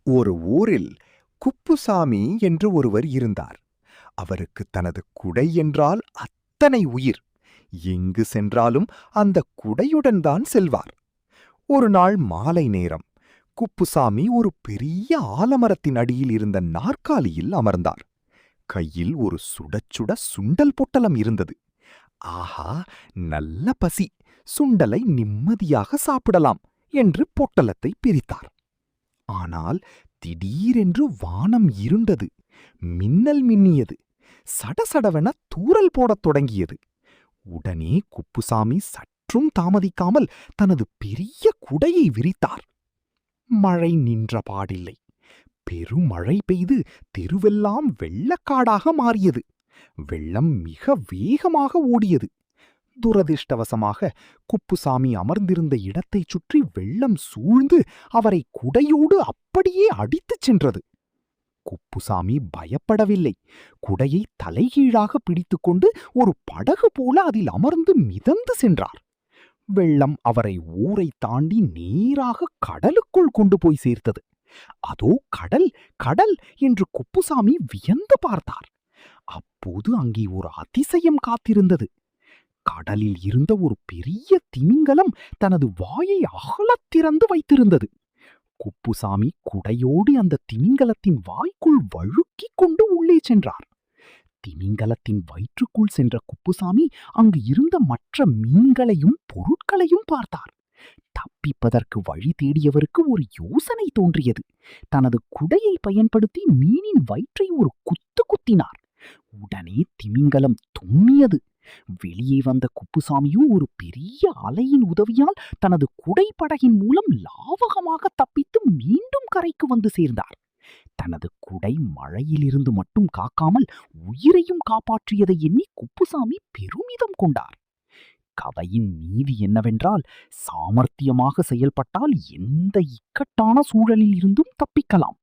ஒரு ஊரில் குப்புசாமி என்று ஒருவர் இருந்தார். அவருக்கு தனது குடை என்றால் அத்தனை உயிர். எங்கு சென்றாலும் அந்த குடையுடன் தான் செல்வார். ஒரு நாள் மாலை நேரம் குப்புசாமி ஒரு பெரிய ஆலமரத்தின் அடியில் இருந்த நாற்காலியில் அமர்ந்தார். கையில் ஒரு சுட சுட சுண்டல் பொட்டலம் இருந்தது. ஆஹா, நல்ல பசி! சுண்டலை நிம்மதியாக சாப்பிடலாம் என்று பொட்டலத்தை பிரித்தார். ஆனால் திடீரென்று வானம் இருண்டது. மின்னல் மின்னியது. சடசடவென தூறல் போடத் தொடங்கியது. உடனே குப்புசாமி சற்றும் தாமதிக்காமல் தனது பெரிய குடையை விரித்தார். மழை நின்ற பாடில்லை. பெருமழை பெய்து தெருவெல்லாம் வெள்ளக்காடாக மாறியது. வெள்ளம் மிக வேகமாக ஓடியது. துரதிர்ஷ்டவசமாக குப்புசாமி அமர்ந்திருந்த இடத்தைச் சுற்றி வெள்ளம் சூழ்ந்து அவரை குடையோடு அப்படியே அடித்துச் சென்றது. குப்புசாமி பயப்படவில்லை. குடையை தலைகீழாக பிடித்துக்கொண்டு ஒரு படகு போல அதில் அமர்ந்து மிதந்து சென்றார். வெள்ளம் அவரை ஊரை தாண்டி நேராக கடலுக்குள் கொண்டு போய் சேர்த்தது. அதோ கடல், கடல் என்று குப்புசாமி வியந்து பார்த்தார். அப்போது அங்கே ஒரு அதிசயம் காத்திருந்தது. கடலில் இருந்த ஒரு பெரிய திமிங்கலம் தனது வாயை அகலத் திறந்து வைத்திருந்தது. குப்புசாமி குடையோடு அந்த திமிங்கலத்தின் வாய்க்குள் வழுக்கிக் கொண்டு உள்ளே சென்றார். திமிங்கலத்தின் வயிற்றுக்குள் சென்ற குப்புசாமி அங்கு இருந்த மற்ற மீன்களையும் பொருட்களையும் பார்த்தார். தப்பிப்பதற்கு வழி தேடியவருக்கு ஒரு யோசனை தோன்றியது. தனது குடையை பயன்படுத்தி மீனின் வயிற்றை ஒரு குத்து குத்தினார். உடனே திமிங்கலம் தும்மியது. வெளியே வந்த குப்புசாமியோ ஒரு பெரிய அலையின் உதவியால் தனது குடைப்படகின் மூலம் லாவகமாக தப்பித்து மீண்டும் கரைக்கு வந்து சேர்ந்தார். தனது குடை மழையிலிருந்து மட்டும் காக்காமல் உயிரையும் காப்பாற்றியதை எண்ணி குப்புசாமி பெருமிதம் கொண்டார். கதையின் நீதி என்னவென்றால், சாமர்த்தியமாக செயல்பட்டால் எந்த இக்கட்டான சூழலில் இருந்தும் தப்பிக்கலாம்.